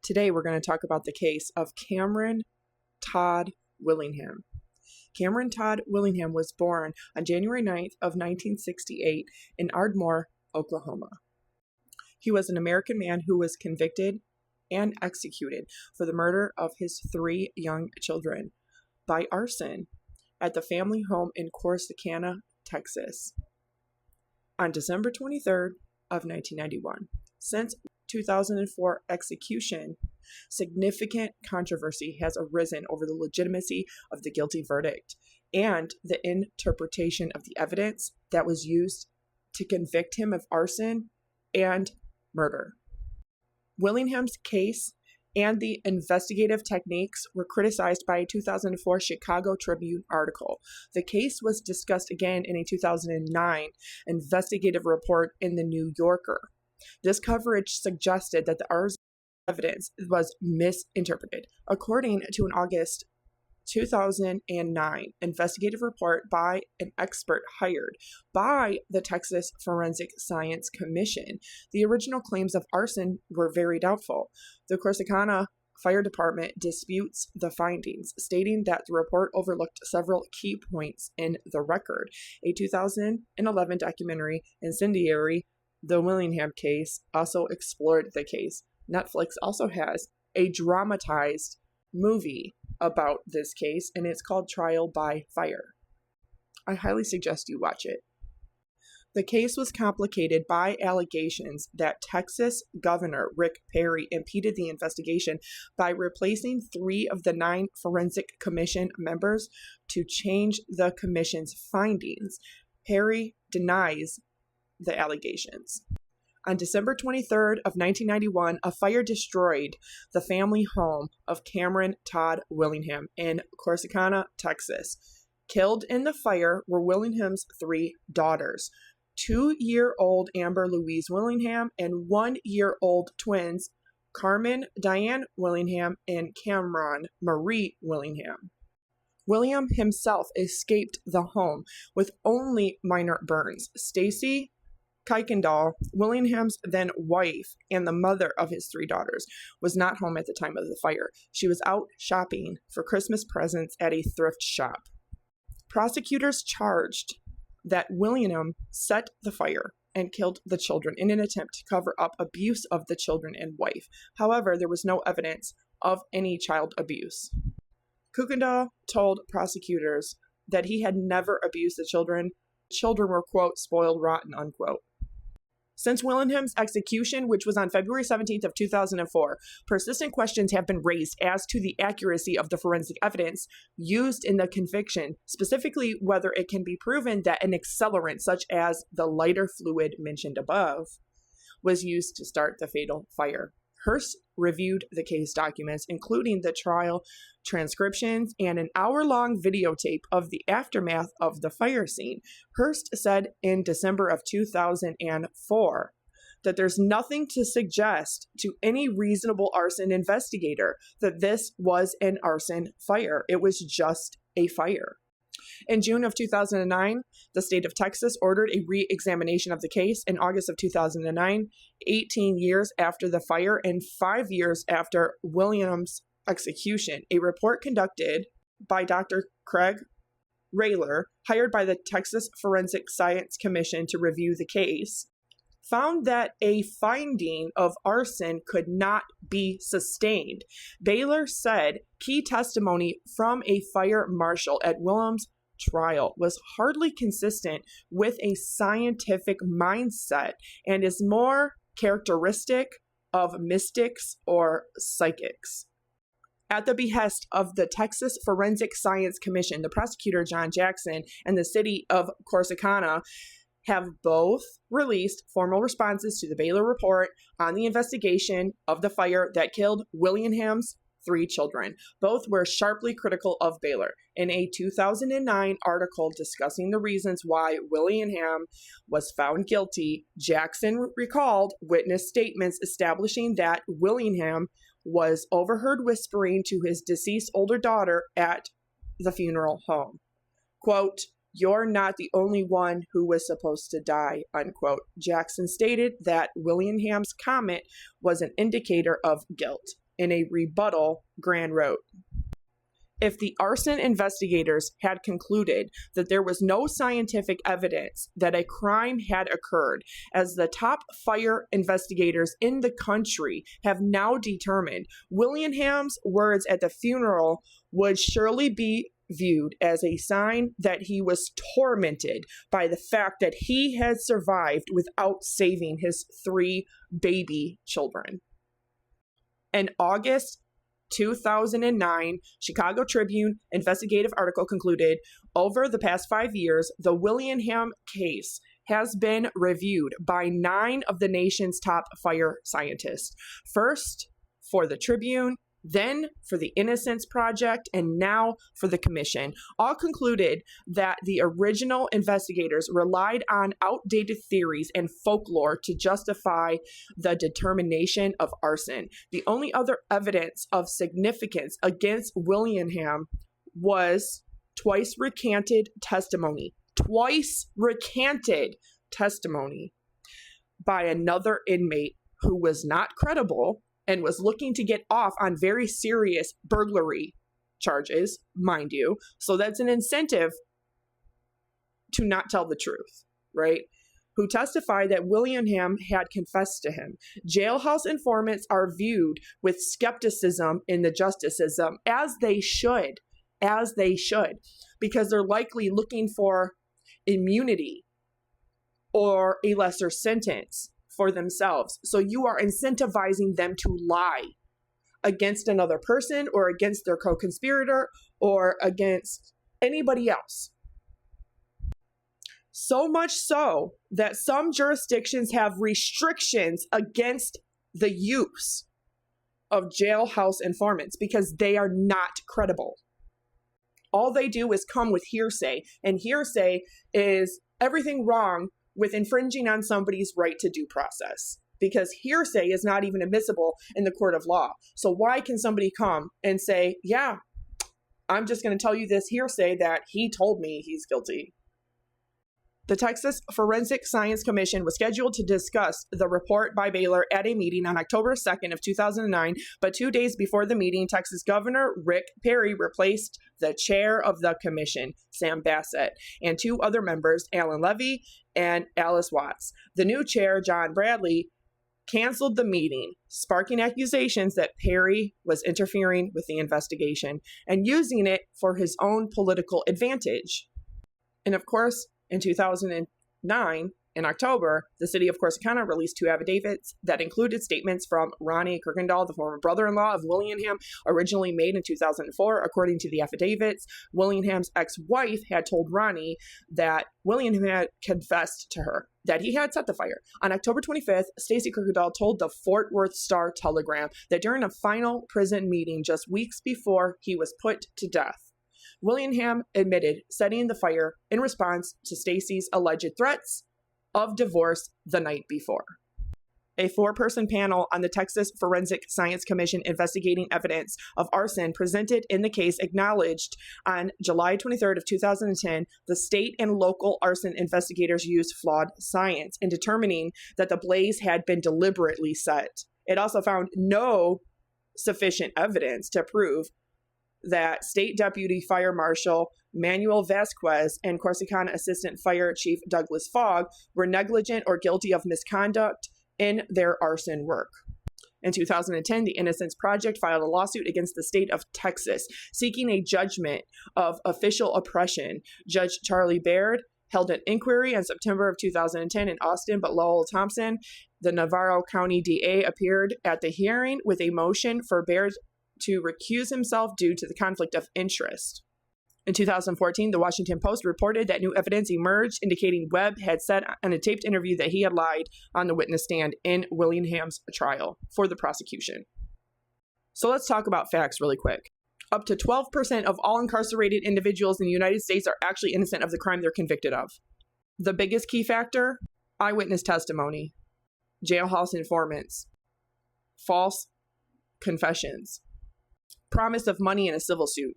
Today we're going to talk about the case of Cameron Todd Willingham. Cameron Todd Willingham was born on January 9th of 1968 in Ardmore, Oklahoma. He was an American man who was convicted and executed for the murder of his 3 young children by arson at the family home in Corsicana, Texas, on December 23rd of 1991. Since 2004 execution, significant controversy has arisen over the legitimacy of the guilty verdict and the interpretation of the evidence that was used to convict him of arson and murder. Willingham's case and the investigative techniques were criticized by a 2004 Chicago Tribune article. The case was discussed again in a 2009 investigative report in the New Yorker. This coverage suggested that the arson evidence was misinterpreted. According to an August 2009 investigative report by an expert hired by the Texas Forensic Science Commission, the original claims of arson were very doubtful. The Corsicana Fire Department disputes the findings, stating that the report overlooked several key points in the record. A 2011 documentary, Incendiary: The Willingham Case, also explored the case. Netflix also has a dramatized movie about this case, and it's called Trial by Fire. I highly suggest you watch it. The case was complicated by allegations that Texas Governor Rick Perry impeded the investigation by replacing 3 of the 9 Forensic Commission members to change the commission's findings. Perry denies the allegations. On December 23rd of 1991, a fire destroyed the family home of Cameron Todd Willingham in Corsicana, Texas. Killed in the fire were Willingham's 3 daughters, 2-year-old Amber Louise Willingham and 1-year-old twins Carmen Diane Willingham and Cameron Marie Willingham. William himself escaped the home with only minor burns. Stacy Kuykendall, Willingham's then wife and the mother of his 3 daughters, was not home at the time of the fire. She was out shopping for Christmas presents at a thrift shop. Prosecutors charged that Willingham set the fire and killed the children in an attempt to cover up abuse of the children and wife. However, there was no evidence of any child abuse. Kuykendall told prosecutors that he had never abused the children. Children were, quote, spoiled rotten, unquote. Since Willingham's execution, which was on February 17th of 2004, persistent questions have been raised as to the accuracy of the forensic evidence used in the conviction, specifically whether it can be proven that an accelerant, such as the lighter fluid mentioned above, was used to start the fatal fire. Hurst reviewed the case documents, including the trial transcriptions and an hour-long videotape of the aftermath of the fire scene. Hurst said in December of 2004 that there's nothing to suggest to any reasonable arson investigator that this was an arson fire. It was just a fire. In June of 2009, the state of Texas ordered a re-examination of the case. In August of 2009, 18 years after the fire and 5 years after William's execution, a report conducted by Dr. Craig Rayler, hired by the Texas Forensic Science Commission to review the case, found that a finding of arson could not be sustained. Baylor said key testimony from a fire marshal at William's trial was hardly consistent with a scientific mindset and is more characteristic of mystics or psychics. At the behest of the Texas Forensic Science Commission, the prosecutor John Jackson and the city of Corsicana have both released formal responses to the Baylor report on the investigation of the fire that killed Willingham's 3 children. Both were sharply critical of Baylor. In a 2009 article discussing the reasons why Willingham was found guilty, Jackson recalled witness statements establishing that Willingham was overheard whispering to his deceased older daughter at the funeral home. Quote, "You're not the only one who was supposed to die," unquote. Jackson stated that Willingham's comment was an indicator of guilt. in a rebuttal, Gran wrote, "If the arson investigators had concluded that there was no scientific evidence that a crime had occurred, as the top fire investigators in the country have now determined, Willingham's words at the funeral would surely be viewed as a sign that he was tormented by the fact that he had survived without saving his 3 baby children." In August 2009, Chicago Tribune investigative article concluded, over the past 5 years, the Willingham case has been reviewed by 9 of the nation's top fire scientists. First for the Tribune, then for the Innocence Project, and now for the Commission. All concluded that the original investigators relied on outdated theories and folklore to justify the determination of arson. The only other evidence of significance against Willingham was twice recanted testimony by another inmate who was not credible and was looking to get off on very serious burglary charges, mind you. So that's an incentive to not tell the truth, right? Who testified that Willingham had confessed to him. Jailhouse informants are viewed with skepticism in the justice system, as they should, because they're likely looking for immunity or a lesser sentence for themselves. So you are incentivizing them to lie against another person or against their co-conspirator or against anybody else. So much so that some jurisdictions have restrictions against the use of jailhouse informants because they are not credible. All they do is come with hearsay, and hearsay is everything wrong with infringing on somebody's right to due process, because hearsay is not even admissible in the court of law. So why can somebody come and say, yeah, I'm just going to tell you this hearsay that he told me he's guilty? The Texas Forensic Science Commission was scheduled to discuss the report by Baylor at a meeting on October 2nd of 2009, but 2 days before the meeting, Texas Governor Rick Perry replaced the chair of the commission, Sam Bassett, and 2 other members, Alan Levy and Alice Watts. The new chair, John Bradley, canceled the meeting, sparking accusations that Perry was interfering with the investigation and using it for his own political advantage. And of course, in 2009, in October, the city of Corsicana released 2 affidavits that included statements from Ronnie Kirkendall, the former brother-in-law of Willingham, originally made in 2004. According to the affidavits, Willingham's ex-wife had told Ronnie that Willingham had confessed to her that he had set the fire. On October 25th, Stacy Kirkendall told the Fort Worth Star-Telegram that during a final prison meeting just weeks before he was put to death, Willingham admitted setting the fire in response to Stacy's alleged threats of divorce the night before. A 4-person panel on the Texas Forensic Science Commission investigating evidence of arson presented in the case acknowledged on July 23rd of 2010 the state and local arson investigators used flawed science in determining that the blaze had been deliberately set. It also found no sufficient evidence to prove that State Deputy Fire Marshal Manuel Vasquez and Corsicana Assistant Fire Chief Douglas Fogg were negligent or guilty of misconduct in their arson work. In 2010, the Innocence Project filed a lawsuit against the state of Texas, seeking a judgment of official oppression. Judge Charlie Baird held an inquiry in September of 2010 in Austin, but Lowell Thompson, the Navarro County DA, appeared at the hearing with a motion for Baird to recuse himself due to the conflict of interest. In 2014, the Washington Post reported that new evidence emerged indicating Webb had said in a taped interview that he had lied on the witness stand in Willingham's trial for the prosecution. So let's talk about facts really quick. Up to 12% of all incarcerated individuals in the United States are actually innocent of the crime they're convicted of. The biggest key factor? Eyewitness testimony, jailhouse informants, false confessions, promise of money in a civil suit.